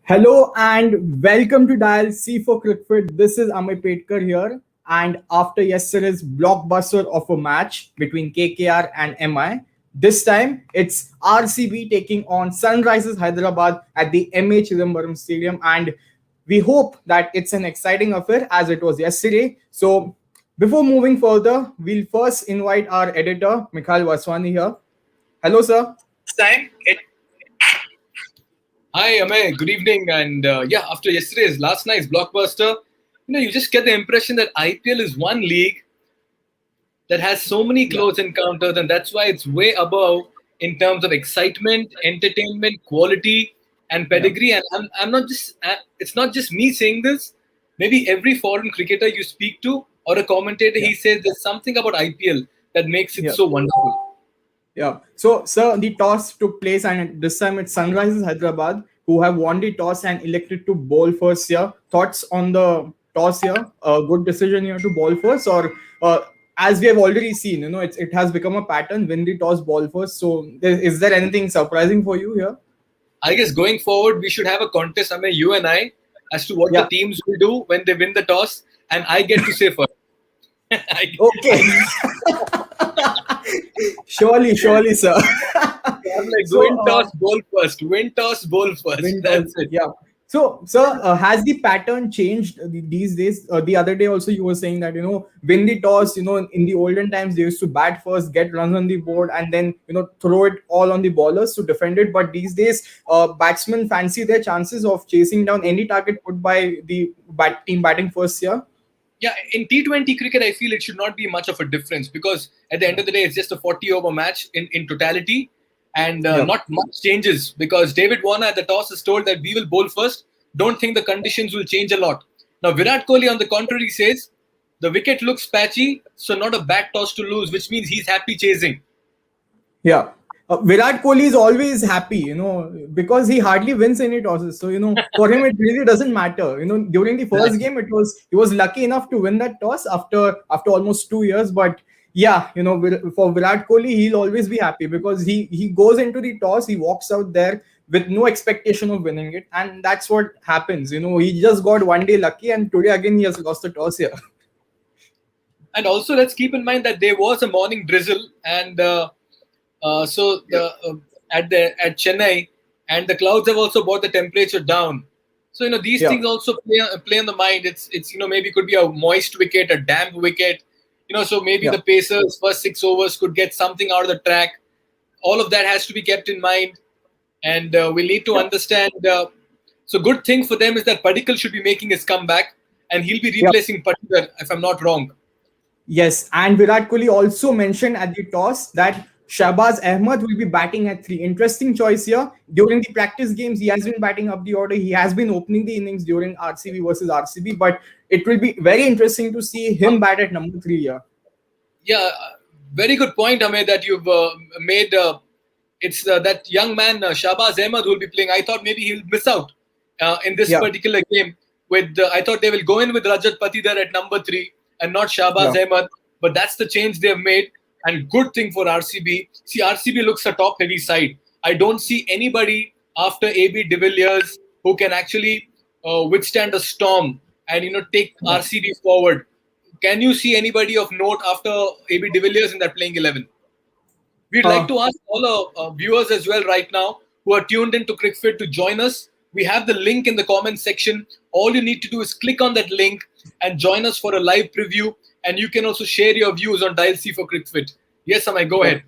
Hello and welcome to Dial C for Cricfit. This is Amit Petkar here. And after yesterday's blockbuster of a match between KKR and MI, this time it's RCB taking on Sunrisers Hyderabad at the MA Chidambaram Stadium. And we hope that it's an exciting affair as it was yesterday. So before moving further, we'll first invite our editor, Mikhail Vaswani here. Hello, sir. Time. Hi, Amay. Good evening. And after last night's blockbuster, you just get the impression that IPL is one league that has so many close encounters, and that's why it's way above in terms of excitement, entertainment, quality, and pedigree. And I'm not just, it's not just me saying this. Maybe every foreign cricketer you speak to or a commentator, he says there's something about IPL that makes it so wonderful. Yeah. So, sir, the toss took place, and this time it's Sunrisers Hyderabad who have won the toss and elected to bowl first here. Thoughts on the toss here? A good decision here to bowl first, or as we have already seen, it has become a pattern: win the toss, bowl first. So, is there anything surprising for you here? I guess going forward, we should have a contest, I mean, you and I, as to what the teams will do when they win the toss, and I get to say first. Okay. Surely, sir. I'm like, win toss, bowl first. Win toss, bowl first. That's it. Yeah. So, sir, has the pattern changed these days? The other day also you were saying that, win the toss, in the olden times they used to bat first, get runs on the board, and then, throw it all on the bowlers to defend it. But these days, batsmen fancy their chances of chasing down any target put by the team batting first here. Yeah, in T20 cricket, I feel it should not be much of a difference because at the end of the day, it's just a 40-over match in totality. And not much changes because David Warner at the toss is told that we will bowl first. Don't think the conditions will change a lot. Now, Virat Kohli, on the contrary, says the wicket looks patchy, so not a bad toss to lose, which means he's happy chasing. Yeah. Virat Kohli is always happy, because he hardly wins any tosses. So, for him, it really doesn't matter. During the first game, he was lucky enough to win that toss after almost 2 years. But yeah, for Virat Kohli, he'll always be happy because he goes into the toss, he walks out there with no expectation of winning it. And that's what happens. He just got one day lucky, and today again, he has lost the toss here. And also, let's keep in mind that there was a morning drizzle and at Chennai, and the clouds have also brought the temperature down. So these things also play on the mind. It's maybe it could be a moist wicket, a damp wicket. So maybe the Pacers first 6 overs could get something out of the track. All of that has to be kept in mind, and we need to understand. So good thing for them is that Padikkal should be making his comeback, and he'll be replacing Padikkal, if I'm not wrong. Yes, and Virat Kohli also mentioned at the toss that Shahbaz Ahmed will be batting at 3. Interesting choice here. During the practice games, he has been batting up the order. He has been opening the innings during RCB versus RCB, but it will be very interesting to see him bat at number 3 here. Yeah, very good point, Ahmed, that you've made. It's that young man, Shahbaz Ahmed, who will be playing. I thought maybe he'll miss out in this particular game. I thought they will go in with Rajat Patidar at number 3 and not Shahbaz Ahmed, but that's the change they've made. And good thing for RCB. See, RCB looks a top-heavy side. I don't see anybody after AB de Villiers who can actually withstand a storm and take RCB forward. Can you see anybody of note after AB de Villiers in that playing 11? We'd like to ask all our viewers as well right now who are tuned into Cricfit to join us. We have the link in the comment section. All you need to do is click on that link and join us for a live preview. And you can also share your views on Dial C for Cricfit. Yes, Amay, go ahead.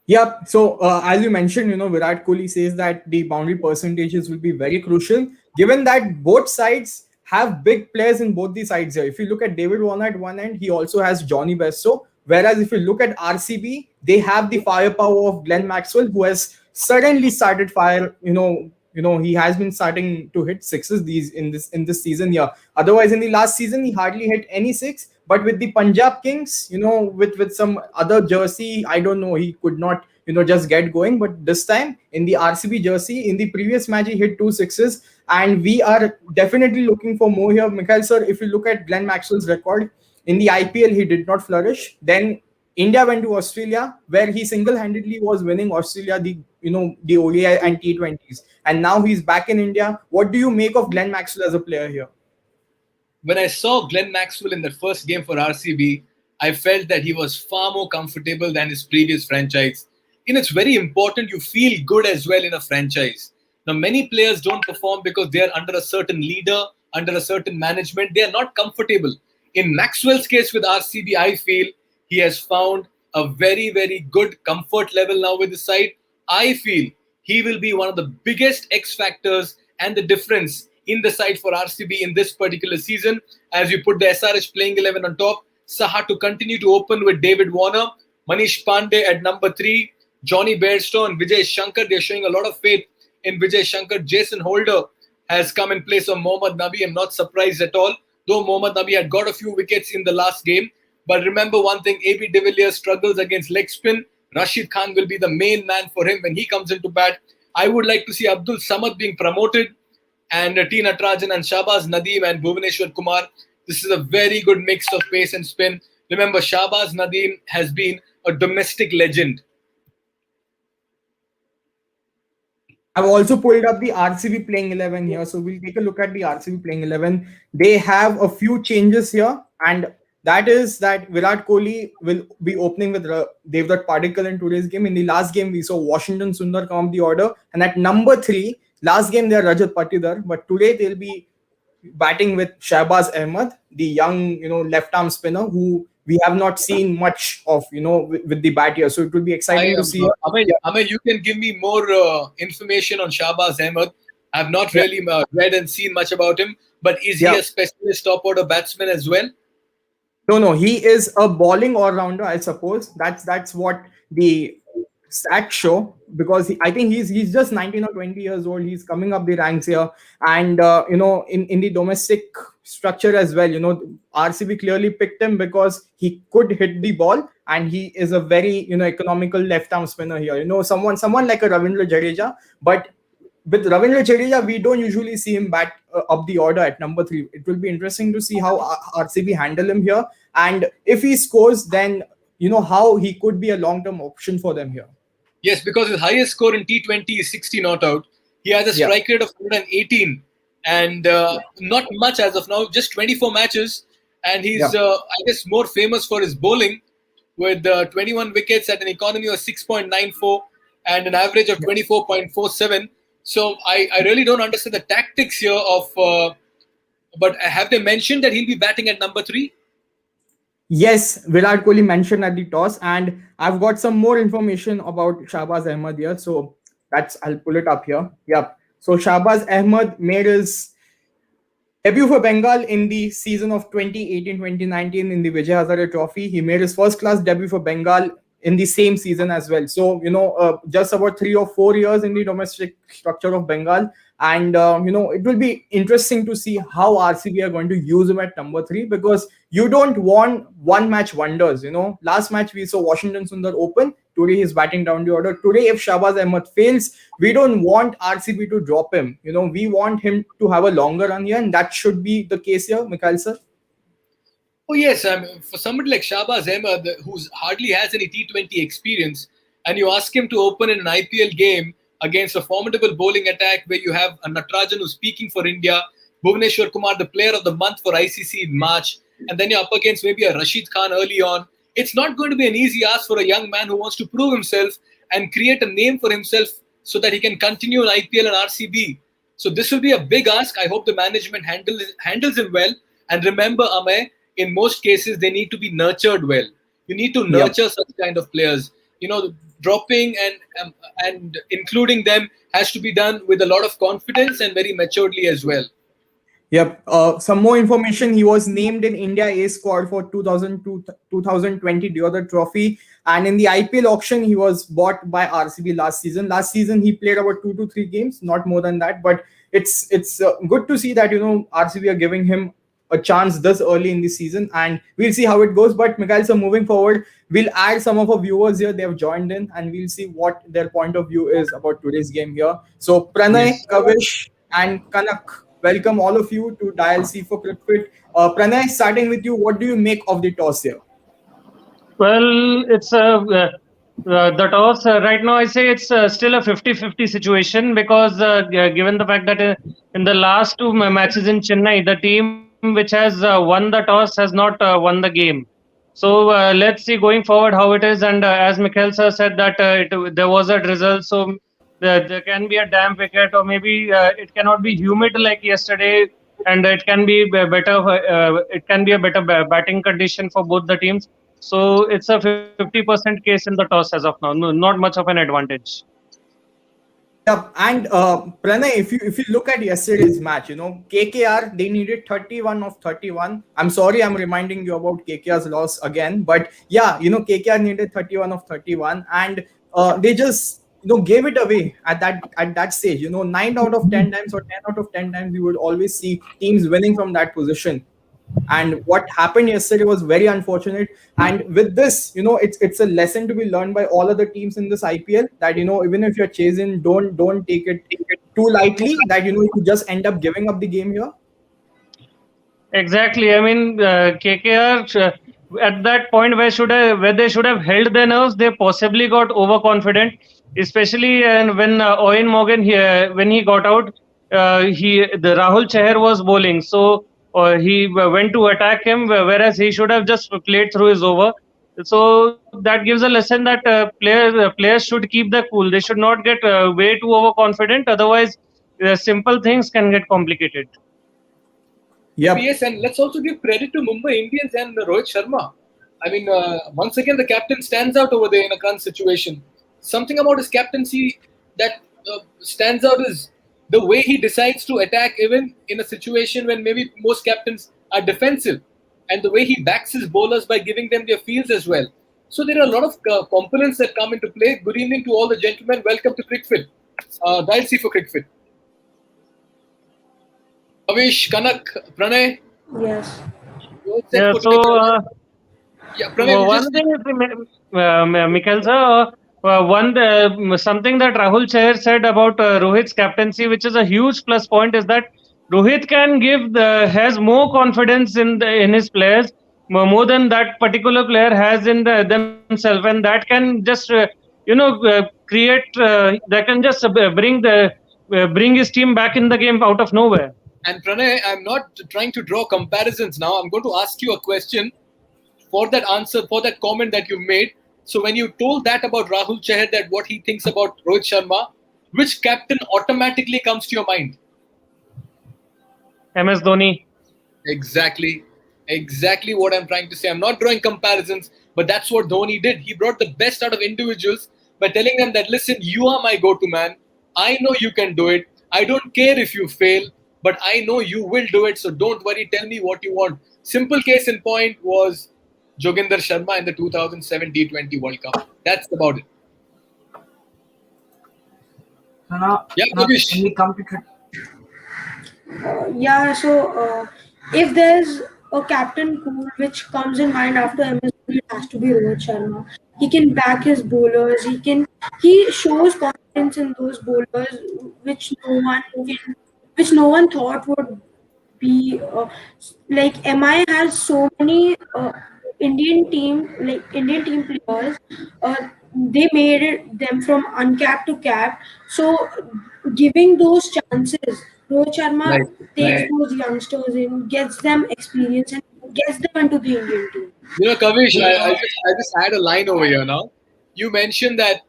Yeah. So as you mentioned, Virat Kohli says that the boundary percentages will be very crucial, given that both sides have big players in both the sides here. If you look at David Warner at one end, he also has Johnny Bairstow. Whereas if you look at RCB, they have the firepower of Glenn Maxwell, who has suddenly started fire. He has been starting to hit sixes in this season. Yeah. Otherwise, in the last season, he hardly hit any six. But with the Punjab Kings, with some other jersey, I don't know, he could not, just get going. But this time in the RCB jersey, in the previous match, he hit 2 sixes. And we are definitely looking for more here. Mikhail, sir, if you look at Glenn Maxwell's record, in the IPL, he did not flourish. Then India went to Australia, where he single-handedly was winning Australia the ODI and T20s, and now he's back in India. What do you make of Glenn Maxwell as a player here? When I saw Glenn Maxwell in that first game for RCB, I felt that he was far more comfortable than his previous franchise. It's very important you feel good as well in a franchise. Now, many players don't perform because they are under a certain leader, under a certain management. They are not comfortable. In Maxwell's case with RCB, I feel he has found a very, very good comfort level now with the side. I feel he will be one of the biggest X factors and the difference in the side for RCB in this particular season. As you put the SRH playing 11 on top, Saha to continue to open with David Warner, Manish Pandey at number 3, Johnny Bairstow and Vijay Shankar. They're showing a lot of faith in Vijay Shankar. Jason Holder has come in place of Mohammad Nabi. I'm not surprised at all, though Mohammad Nabi had got a few wickets in the last game. But remember one thing, AB de Villiers struggles against leg spin. Rashid Khan will be the main man for him when he comes into bat. I would like to see Abdul Samad being promoted, and T. Natarajan and Shahbaz Nadeem and Bhuvaneshwar Kumar. This is a very good mix of pace and spin. Remember, Shahbaz Nadeem has been a domestic legend. I've also pulled up the RCB playing 11 here. So we'll take a look at the RCB playing 11. They have a few changes here, and that is that Virat Kohli will be opening with Devdutt Padikkal in today's game. In the last game, we saw Washington Sundar come up the order. And at number 3, last game they are Rajat Patidar, but today they'll be batting with Shahbaz Ahmed, the young, left arm spinner who we have not seen much of, with the bat here. So it will be exciting to see. Amay, you can give me more information on Shahbaz Ahmed. I've not really read and seen much about him, but is he a specialist top order batsman as well? No, he is a bowling all-rounder, I suppose. That's what the stats show, because I think he's just 19 or 20 years old. He's coming up the ranks here, and in the domestic structure as well, RCB clearly picked him because he could hit the ball, and he is a very economical left-arm spinner here. Someone like a Ravindra Jadeja, but with Ravindra Jadeja, we don't usually see him bat up the order at number 3. It will be interesting to see how RCB handle him here, and if he scores, then how he could be a long-term option for them here. Yes, because his highest score in T20 is 60 not out. He has a strike rate of 118, and not much as of now, just 24 matches. And he's, I guess, more famous for his bowling, with 21 wickets at an economy of 6.94 and an average of 24.47. So I really don't understand the tactics here of. But have they mentioned that he'll be batting at number 3? Yes, Virat Kohli mentioned at the toss, and I've got some more information about Shahbaz Ahmed here. So I'll pull it up here. Yep. So Shahbaz Ahmed made his debut for Bengal in the season of 2018-2019 in the Vijay Hazare Trophy. He made his first class debut for Bengal in the same season as well. So, just about 3 or 4 years in the domestic structure of Bengal. And, it will be interesting to see how RCB are going to use him at number 3, because you don't want one-match wonders. Last match we saw Washington Sundar open. Today he's batting down the order. Today, if Shahbaz Ahmed fails, we don't want RCB to drop him. We want him to have a longer run here, and that should be the case here, Mikhail sir. Oh yes, for somebody like Shahbaz Ahmed, who hardly has any T20 experience, and you ask him to open in an IPL game against a formidable bowling attack where you have a Natarajan who's speaking for India, Bhuvaneshwar Kumar, the player of the month for ICC in March, and then you're up against maybe a Rashid Khan early on. It's not going to be an easy ask for a young man who wants to prove himself and create a name for himself so that he can continue in IPL and RCB. So this will be a big ask. I hope the management handles him well. And remember, Amay, in most cases, they need to be nurtured well. You need to nurture such kind of players. Dropping and including them has to be done with a lot of confidence and very maturedly as well. Yep. Some more information. He was named in India A squad for 2020 Deodhar Trophy, and in the IPL auction, he was bought by RCB last season. Last season, he played about 2 to 3 games, not more than that. But it's good to see that RCB are giving him a chance this early in the season, and we'll see how it goes. But Mikhail, so moving forward, we'll add some of our viewers here. They have joined in, and we'll see what their point of view is about today's game here. So Pranay, Kavish, and Kanak, welcome all of you to Dial C for Cricfit. Pranay, starting with you, what do you make of the toss here? Well, it's the toss right now. I say it's still a 50-50 situation because given the fact that in the last two matches in Chennai, the team which has won the toss has not won the game. So let's see going forward how it is. And as Mikhail sir said that there was a result, so there can be a damp wicket, or maybe it cannot be humid like yesterday, and it can be better. It can be a better batting condition for both the teams. So it's a 50% case in the toss as of now. No, not much of an advantage. Yep, and Pranay, if you look at yesterday's match, KKR they needed 31 of 31. I'm sorry, I'm reminding you about KKR's loss again, but yeah, KKR needed 31 of 31, and they just gave it away at that stage. 9 out of 10 times or 10 out of 10 times, you would always see teams winning from that position. And what happened yesterday was very unfortunate. And with this, it's a lesson to be learned by all other teams in this IPL, that even if you're chasing, don't take it too lightly, that you just end up giving up the game here. Exactly. I mean, KKR at that point where they should have held their nerves, they possibly got overconfident. Especially and when Owen Morgan here when he got out, the Rahul Chahar was bowling, so he went to attack him, whereas he should have just played through his over. So that gives a lesson that players should keep their cool. They should not get way too overconfident. Otherwise, simple things can get complicated. Yep. Yes, and let's also give credit to Mumbai Indians and Rohit Sharma. I mean, once again, the captain stands out over there in a crunch situation. Something about his captaincy that stands out is the way he decides to attack, even in a situation when maybe most captains are defensive, and the way he backs his bowlers by giving them their fields as well. So there are a lot of components that come into play. Good evening to all the gentlemen. Welcome to Cricfit. Dial C for Cricfit. Avish, Kanak, Pranay, Yes. you're all set Yeah. for So. today. Yeah, Pranay, you One just thing is, Mikhail sir, something that Rahul Chahar said about Rohit's captaincy, which is a huge plus point, is that Rohit has more confidence in his players, more than that particular player has in themselves, and that can just create that can just bring his team back in the game out of nowhere. and Pranay, I'm not trying to draw comparisons now. I'm going to ask you a question for that answer, for that comment that you made. So when you told that about Rahul Chahar, that what he thinks about Rohit Sharma, which captain automatically comes to your mind? MS Dhoni. Exactly. Exactly what I'm trying to say. I'm not drawing comparisons, but that's what Dhoni did. He brought the best out of individuals by telling them that, listen, you are my go to man. I know you can do it. I don't care if you fail, but I know you will do it. So don't worry. Tell me what you want. Simple case in point was Joginder Sharma in the 2007 T20 World Cup. That's about it. So now, Yeah, now Kavish. when we come to Yeah, so if there's a captain pool which comes in mind after MS Dhoni, it has to be Rohit Sharma. He can back his bowlers. He shows confidence in those bowlers, which no one thought would be like MI has so many Indian team players. They made them from uncapped to capped. So giving those chances, Rohit Sharma Right. takes those youngsters in, gets them experience, and gets them into the Indian team. Kavish, I just had a line over here now. You mentioned that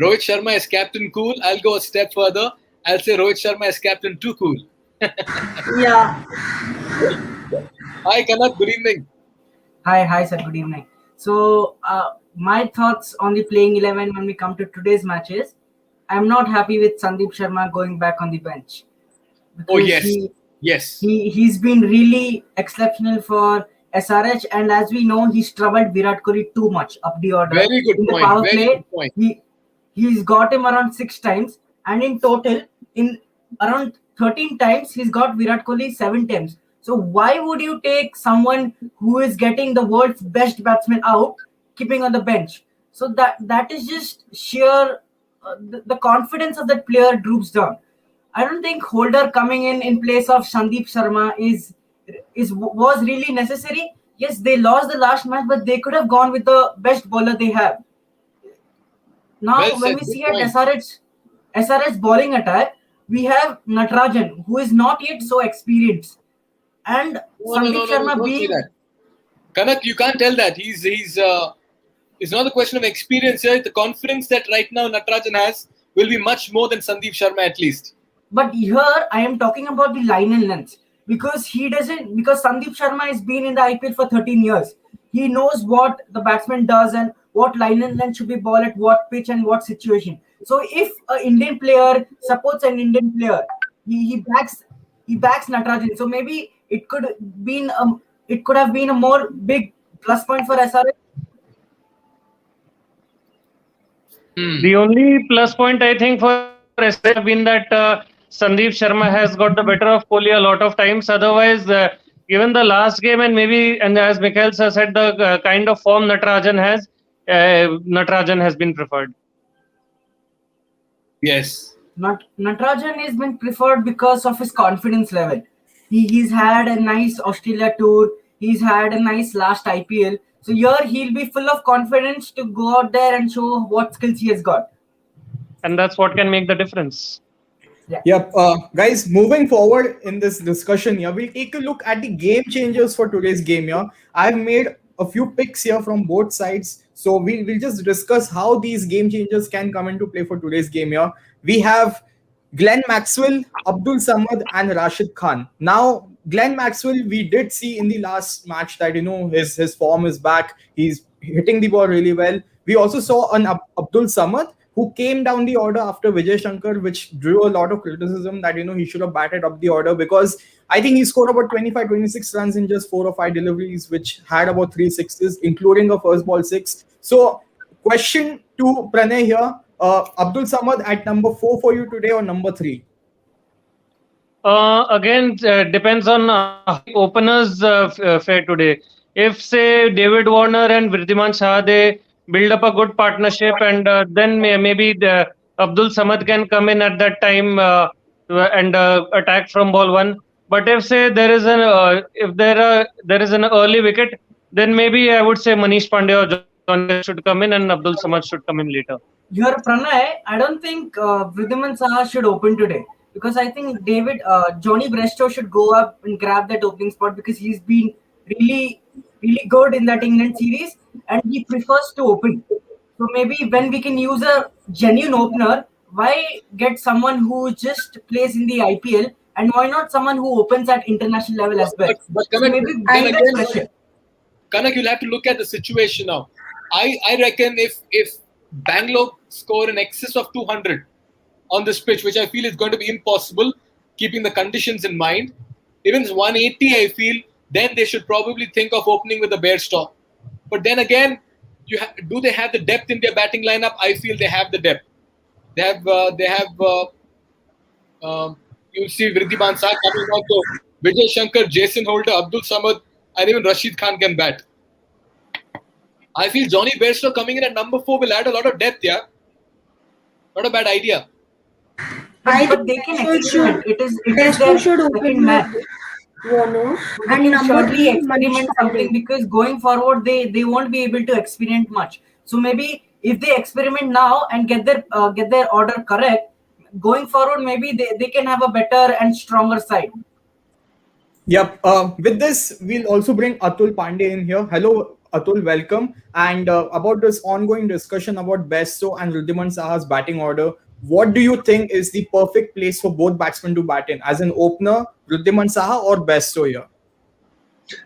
Rohit Sharma is captain cool. I'll go a step further. I'll say Rohit Sharma is captain too cool. Yeah. Hi, Kanak. Good evening. hi sir, good evening. So my thoughts on the playing 11 when we come to today's matches, I'm not happy with Sandeep Sharma going back on the bench Oh, because yes. Yes. he's been really exceptional for SRH, and as we know, he's troubled Virat Kohli too much up the order. Very good In the point. power Very play, good point. he's got him around 6 times, and in total, in around 13 times, he's got Virat Kohli 7 times. So why would you take someone who is getting the world's best batsman out, keeping on the bench? So that is just sheer the confidence of that player droops down. I don't think Holder coming in place of Sandeep Sharma was really necessary. yes, they lost the last match, but they could have gone with the best bowler they have. Now, Well when said. we Good see at point. SRH bowling attack, we have Natarajan, who is not yet so experienced, and Sandeep No. Sharma Don't say being that. Kanak, you can't tell that. It's not a question of experience here. The confidence that right now Natarajan has will be much more than Sandeep Sharma at least. But here I am talking about the line and length because he doesn't because Sandeep Sharma has been in the IPL for 13 years. He knows what the batsman does and what line and length should be ball at what pitch and what situation. So if an Indian player supports an Indian player, he backs Natarajan. So maybe it could have been a more big plus point for SRH. The only plus point I think for SRH have been that Sandeep Sharma has got the better of Kohli a lot of times. Otherwise, given the last game and as Mikhail sir said, the kind of form Natarajan has been preferred. Yes. Natarajan has been preferred because of his confidence level. He's had a nice Australia tour. He's had a nice last IPL. So here he'll be full of confidence to go out there and show what skills he has got. And that's what can make the difference. Yep. Guys, moving forward in this discussion here, we'll take a look at the game changers for today's game here. I've made a few picks here from both sides. So we'll just discuss how these game changers can come into play for today's game here. We have Glenn Maxwell, Abdul Samad, and Rashid Khan. Now, Glenn Maxwell, we did see in the last match that his form is back. He's hitting the ball really well. We also saw an Abdul Samad who came down the order after Vijay Shankar, which drew a lot of criticism that he should have batted up the order because I think he scored about 25, 26 runs in just 4 or 5 deliveries, which had about 3 sixes, including a first ball 6. So, question to Pranay here. Abdul Samad at number 4 for you today or number 3? Again, depends on how the openers fare today. If, say, David Warner and Vridhiman Shah, they build up a good partnership, and then maybe Abdul Samad can come in at that time and attack from ball 1. But if, say, there is an early wicket, then maybe I would say Manish Pandey or Johnny should come in and Abdul Samad should come in later. Here, Pranay, I don't think Vridhiman Saha should open today because I think Johnny Brestow should go up and grab that opening spot because he's been really, really good in that England series and he prefers to open. So maybe when we can use a genuine opener, why get someone who just plays in the IPL and why not someone who opens at international level as well? But So Kanak, maybe then bring that again, pressure. Kanak, you'll have to look at the situation now. I reckon if Bangalore score in excess of 200 on this pitch, which I feel is going to be impossible, keeping the conditions in mind, even 180, I feel, then they should probably think of opening with a bare stock. But then again, do they have the depth in their batting lineup? I feel they have the depth. You'll see Vridhiman Shah coming on to Vijay Shankar, Jason Holder, Abdul Samad, and even Rashid Khan can bat. I feel Johnny Bairstow coming in at number 4 will add a lot of depth, yeah. Not a bad idea. But they can experiment. It is their should second open match. Warner They and can number surely 3 experiment something because going forward they won't be able to experiment much. So maybe if they experiment now and get their order correct, going forward maybe they can have a better and stronger side. Yep. With this, we'll also bring Atul Pandey in here. Hello, Atul. Welcome. And about this ongoing discussion about Bairstow and Vridhiman Saha's batting order, what do you think is the perfect place for both batsmen to bat in? As an opener, Vridhiman Saha or Bairstow here?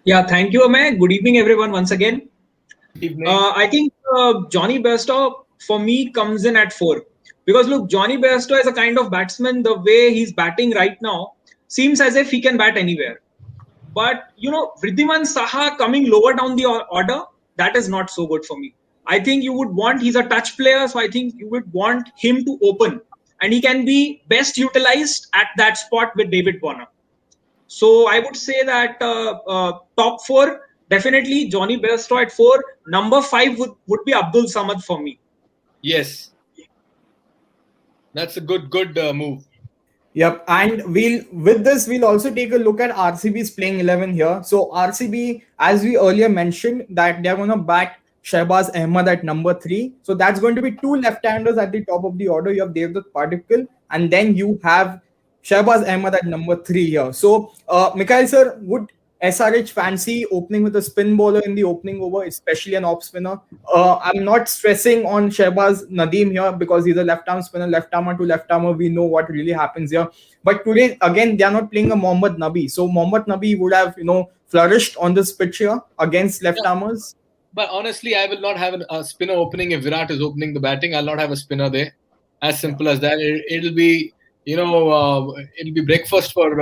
Yeah, thank you, Amay. Good evening, everyone, once again. Evening. I think Johnny Bairstow, for me, comes in at 4. Because, look, Johnny Bairstow is a kind of batsman, the way he's batting right now, seems as if he can bat anywhere. But, Vridhiman Saha coming lower down the order, that is not so good for me. I think he's a touch player, so I think you would want him to open. And he can be best utilized at that spot with David Warner. So I would say that top 4, definitely Johnny Bairstow at 4. Number 5 would be Abdul Samad for me. Yes. That's a good move. Yep, and we'll also take a look at RCB's playing 11 here. So RCB, as we earlier mentioned, that they're gonna bat Shahbaz Ahmed at number 3. So that's going to be two left-handers at the top of the order. You have Devdutt Padikkal, and then you have Shahbaz Ahmed at number 3 here. So Mikhail sir, would SRH fancy opening with a spin bowler in the opening over, especially an off spinner? I'm not stressing on Shehbaz Nadeem here because he's a left arm spinner, left armer to left armer. We know what really happens here. But today, again, they are not playing a Mohammad Nabi. So Mohammad Nabi would have, flourished on this pitch here against left armers. But honestly, I will not have a spinner opening if Virat is opening the batting. I'll not have a spinner there. As simple as that. It'll be, it'll be breakfast for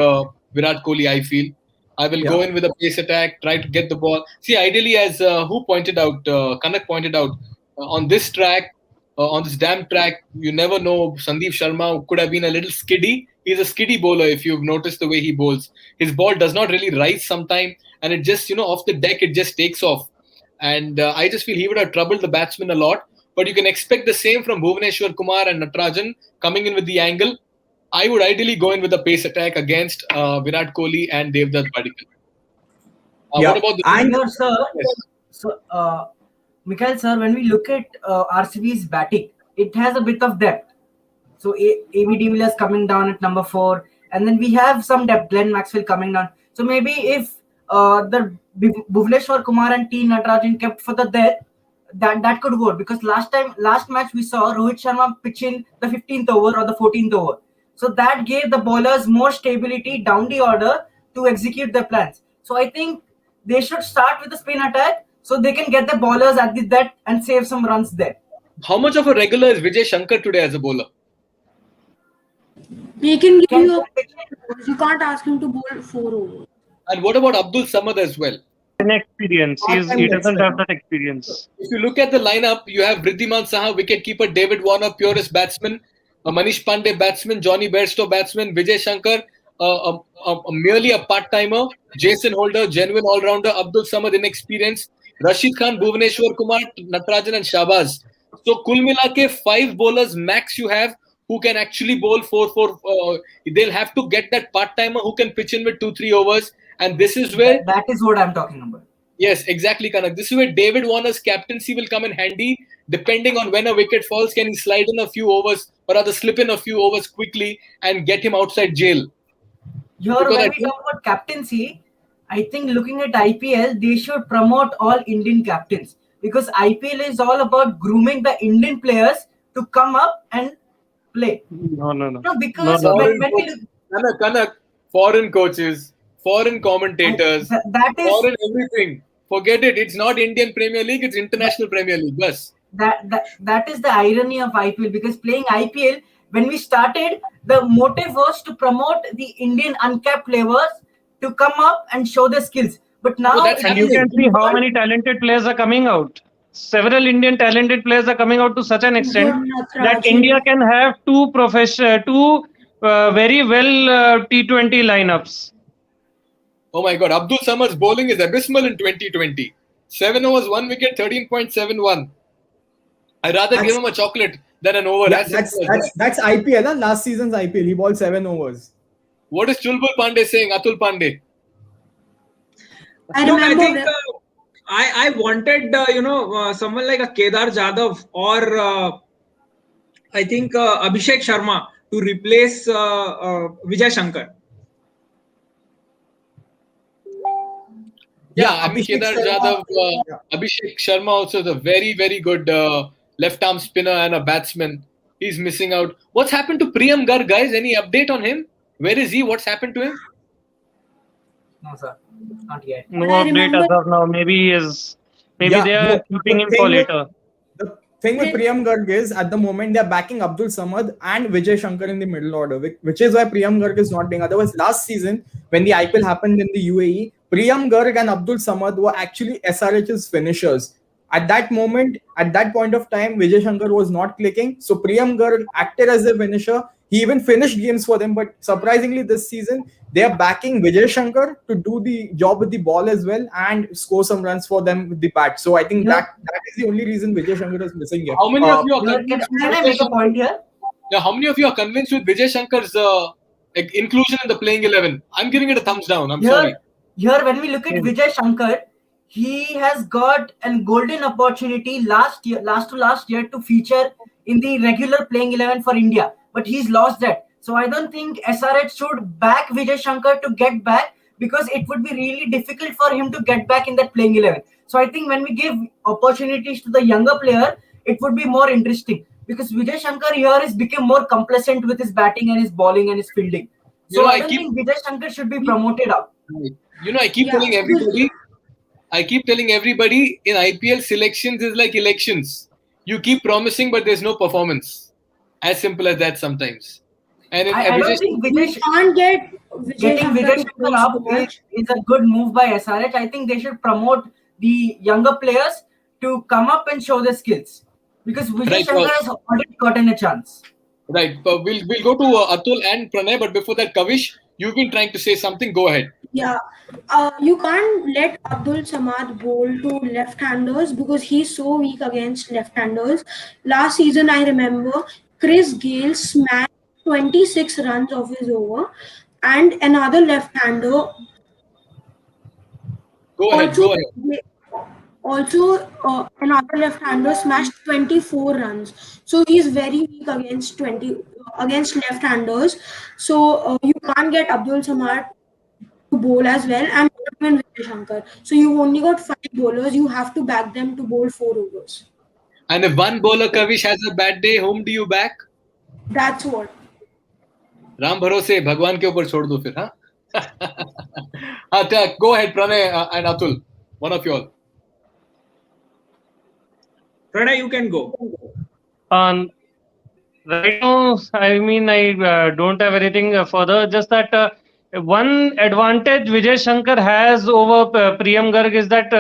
Virat Kohli, I feel. I will go in with a pace attack, try to get the ball. See, ideally, as who pointed out, Kanak pointed out, on this track, on this damn track, you never know. Sandeep Sharma could have been a little skiddy. He's a skiddy bowler, if you've noticed the way he bowls. His ball does not really rise sometime, and it just, off the deck, it just takes off. And I just feel he would have troubled the batsman a lot. But you can expect the same from Bhuvaneshwar Kumar and Natarajan coming in with the angle. I would ideally go in with a pace attack against Virat Kohli and Devdutt Padikkal. What about the sir? Yes. So, Mikhail sir, when we look at RCB's batting, it has a bit of depth. So A.B. de Villiers coming down at number 4, and then we have some depth. Glenn Maxwell coming down. So maybe if the Bhuvaneshwar Kumar and T. Natarajan kept for the depth, that could work, because last match we saw Rohit Sharma pitch in the 15th over or the 14th over. So that gave the bowlers more stability down the order to execute their plans. So I think they should start with the spin attack so they can get the bowlers at the death and save some runs there. How much of a regular is Vijay Shankar today as a bowler? He can give you you can't ask him to bowl 4 overs. And what about Abdul Samad as well? Inexperience. He doesn't have that experience. If you look at the lineup, you have Wriddhiman Saha, wicketkeeper, David Warner, purest batsman, Manish Pandey, batsman, Johnny Bairstow, batsman, Vijay Shankar, merely a part-timer, Jason Holder, genuine all-rounder, Abdul Samad, inexperienced, Rashid Khan, Bhuvaneshwar Kumar, Natarajan and Shahbaz. So, kul mila ke 5 bowlers max you have who can actually bowl 4-4. They'll have to get that part-timer who can pitch in with 2-3 overs. And this is where... That is what I'm talking about. Yes, exactly, Kanak. This is where David Warner's captaincy will come in handy. Depending on when a wicket falls, can he slide in a few overs or rather slip in a few overs quickly and get him outside jail? Here, when we talk about captaincy, I think looking at IPL, they should promote all Indian captains, because IPL is all about grooming the Indian players to come up and play. No. Because when we look, Kanak, foreign coaches, foreign commentators, that is foreign everything. Forget it. It's not Indian Premier League. It's International Premier League. Bus. That is the irony of IPL, because playing IPL, when we started, the motive was to promote the Indian uncapped players to come up and show their skills. But now you can see how many talented players are coming out. Several Indian talented players are coming out to such an extent that India can have two very well T20 lineups. Oh my God, Abdul Samad's bowling is abysmal in 2020. 7 overs, 1 wicket, 13.71. I'd rather give him a chocolate than an over. Yeah, that's IPL, huh? Last season's IPL. He bowled 7 overs. What is Chulbul Pandey saying, Atul Pandey? I think I wanted, someone like a Kedar Jadhav or I think Abhishek Sharma to replace Vijay Shankar. Yeah, I mean, Kedar Jadhav, Abhishek Sharma also is a very, very good left-arm spinner and a batsman. He's missing out. What's happened to Priyam Garg, guys? Any update on him? Where is he? What's happened to him? No, sir. Not yet. No update as of now. Maybe they are keeping him for later. The thing with Priyam Garg is, at the moment, they're backing Abdul Samad and Vijay Shankar in the middle order, which is why Priyam Garg is not playing. Otherwise, last season, when the IPL happened in the UAE, Priyam Garg and Abdul Samad were actually SRH's finishers. At that moment, at that point of time, Vijay Shankar was not clicking. So Priyam Garg acted as a finisher. He even finished games for them. But surprisingly, this season, they are backing Vijay Shankar to do the job with the ball as well and score some runs for them with the bat. So I think that is the only reason Vijay Shankar is missing here. How many of you are Can I make a point here? Yeah, how many of you are convinced with Vijay Shankar's like inclusion in the playing 11. I'm giving it a thumbs down. I'm Here, sorry. here when we look at Vijay Shankar, he has got a golden opportunity last year to feature in the regular playing 11 for India, but he's lost that. So I don't think SRH should back Vijay Shankar to get back, because it would be really difficult for him to get back in that playing 11. So I think when we give opportunities to the younger player, it would be more interesting, because Vijay Shankar here has become more complacent with his batting and his bowling and his fielding. So I don't think Vijay Shankar should be promoted up. I keep telling everybody. I keep telling everybody in IPL, selections is like elections. You keep promising, but there's no performance. As simple as that sometimes. And in I don't think We can't get getting Vijay to Shankar coach up the match. is a good move by SRH. I think they should promote the younger players to come up and show their skills, because Vijay Shankar has already gotten a chance. Right. But we'll go to Atul and Pranay. But before that, Kavish, you've been trying to say something. Go ahead. Yeah, you can't let Abdul Samad bowl to left-handers because he's so weak against left-handers. Last season, I remember Chris Gale smashed 26 runs off his over, and another left-hander Go ahead. also another left-hander smashed 24 runs. So he's very weak against left-handers. So you can't get Abdul Samad to bowl as well, and even Vijay Shankar. So you've only got 5 bowlers. You have to back them to bowl 4 overs. And if one bowler, Kavish, has a bad day, whom do you back? That's what. Ram Bharose, Bhagwan ke upar chhod do fir, huh? Go ahead, Pranay and Atul. One of you all. Pranay, you can go. Right now, I mean, I don't have anything further. Just that one advantage Vijay Shankar has over Priyam Garg is that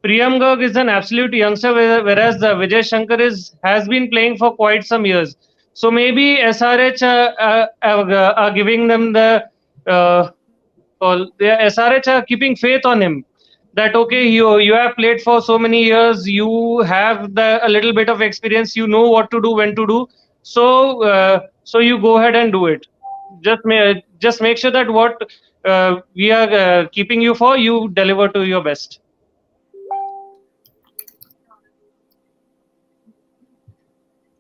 Priyam Garg is an absolute youngster, whereas Vijay Shankar has been playing for quite some years. So maybe SRH are giving them the SRH are keeping faith on him. That okay, you have played for so many years, you have a little bit of experience, you know what to do, when to do. So you go ahead and do it. Just make sure that what we are keeping you for, you deliver to your best.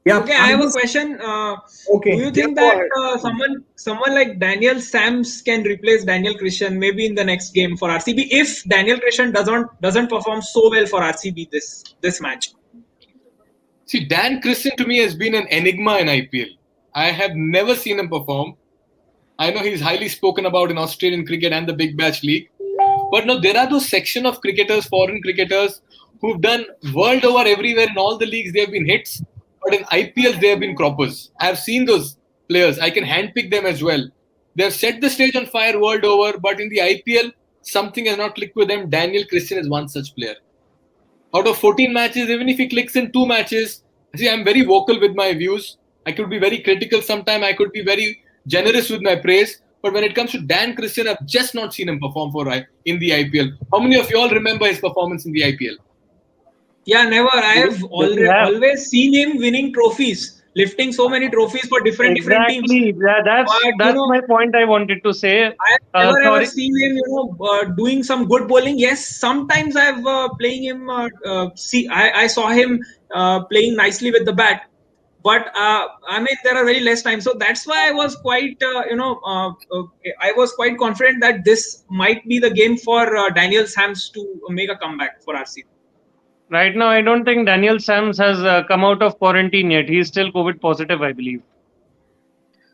Yeah. Okay, I have a question. Okay. Do you think that someone like Daniel Sams can replace Daniel Christian maybe in the next game for RCB if Daniel Christian doesn't perform so well for RCB this match? See, Dan Christian to me has been an enigma in IPL. I have never seen him perform. I know he's highly spoken about in Australian cricket and the Big Bash League. But no, there are those section of cricketers, foreign cricketers, who've done world over everywhere in all the leagues. They have been hits. But in IPL, they have been croppers. I have seen those players. I can handpick them as well. They have set the stage on fire world over. But in the IPL, something has not clicked with them. Daniel Christian is one such player. Out of 14 matches, even if he clicks in 2 matches, see, I'm very vocal with my views. I could be very critical sometimes. I could be very generous with my praise. But when it comes to Dan Christian, I've just not seen him perform in the IPL. How many of you all remember his performance in the IPL? Yeah, never. I have always seen him winning trophies, lifting so many trophies for different teams. Exactly. That's my point I wanted to say. I have never ever seen him, doing some good bowling. Yes, sometimes I've playing him. I saw him playing nicely with the bat, but I mean there are very less times. So that's why I was quite, I was quite confident that this might be the game for Daniel Sams to make a comeback for RCB. Right now, I don't think Daniel Sams has come out of quarantine yet. He's still COVID positive, I believe.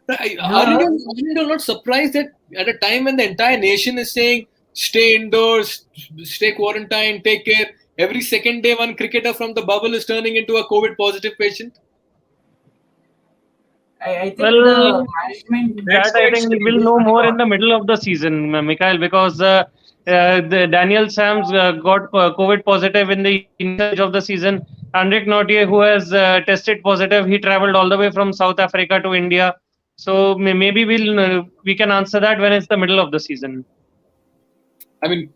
Are you not surprised that at a time when the entire nation is saying stay indoors, stay quarantined, take care, every second day one cricketer from the bubble is turning into a COVID positive patient? I think the management. I think we'll know more in the middle of the season, Mikhail, because the Daniel Sams got COVID positive in the initial of the season. Andrik Nautier, who has tested positive, he traveled all the way from South Africa to India. So maybe we can answer that when it's the middle of the season. I mean,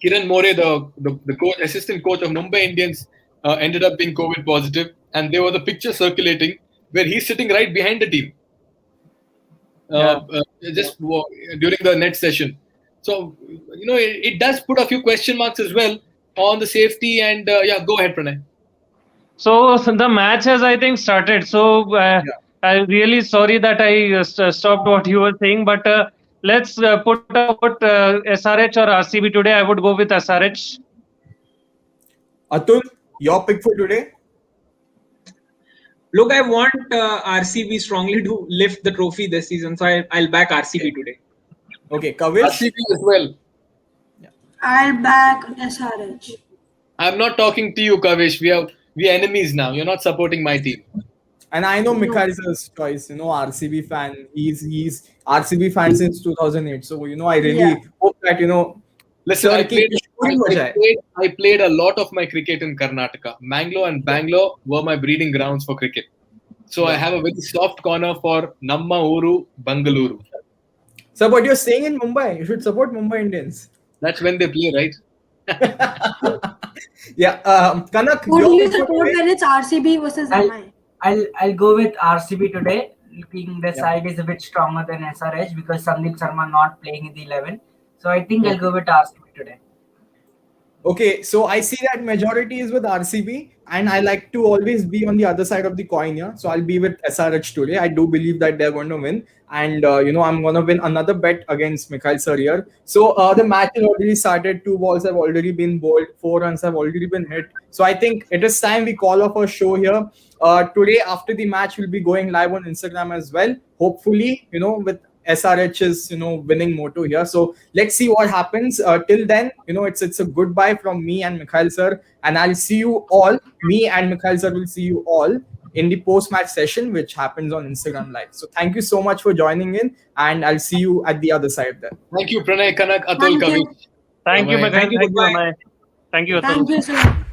Kiran More, the coach, assistant coach of Mumbai Indians, ended up being COVID positive, and there was a picture circulating where he's sitting right behind the team. just during the net session. So, it does put a few question marks as well on the safety. And go ahead, Pranay. So the match has, I think, started. So I'm really sorry that I stopped what you were saying, but let's put a vote, SRH or RCB today. I would go with SRH. Atul, your pick for today? Look, I want RCB strongly to lift the trophy this season, so I'll back RCB today. Okay, Kavish? RCB as well. I'll back SRH. I'm not talking to you, Kavish. We are enemies now. You're not supporting my team. And I know Mikhail's choice, RCB fan. He's RCB fan since 2008. So, I really hope that, Listen, I played a lot of my cricket in Karnataka. Mangalore and Bangalore were my breeding grounds for cricket. So I have a very soft corner for Namma Uru, Bangalore. So, but you're staying in Mumbai. You should support Mumbai Indians. That's when they play, right? Yeah. Kanak, Who do you support when it's RCB versus MI? I'll go with RCB today. Looking the side is a bit stronger than SRH because Sandeep Sharma not playing in the 11. So I think I'll go with RCB today. Okay, so I see that majority is with RCB, and I like to always be on the other side of the coin here. So I'll be with SRH today. I do believe that they're going to win, and I'm going to win another bet against Mikhail sir here. So the match has already started. 2 balls have already been bowled. 4 runs have already been hit. So I think it is time we call off our show here. Today after the match, we'll be going live on Instagram as well. Hopefully, with SRH's winning motto here. So let's see what happens. Till then, it's a goodbye from me and Mikhail sir, and I'll see you all. Me and Mikhail sir will see you all in the post-match session, which happens on Instagram Live. So thank you so much for joining in, and I'll see you at the other side there. Thank you, Pranay, Kanak, Atul, Thank you. Kavish. Thank you, Bye-bye. Mikhail. Thank you, Amay. Thank you, Atul. Thank you, sir.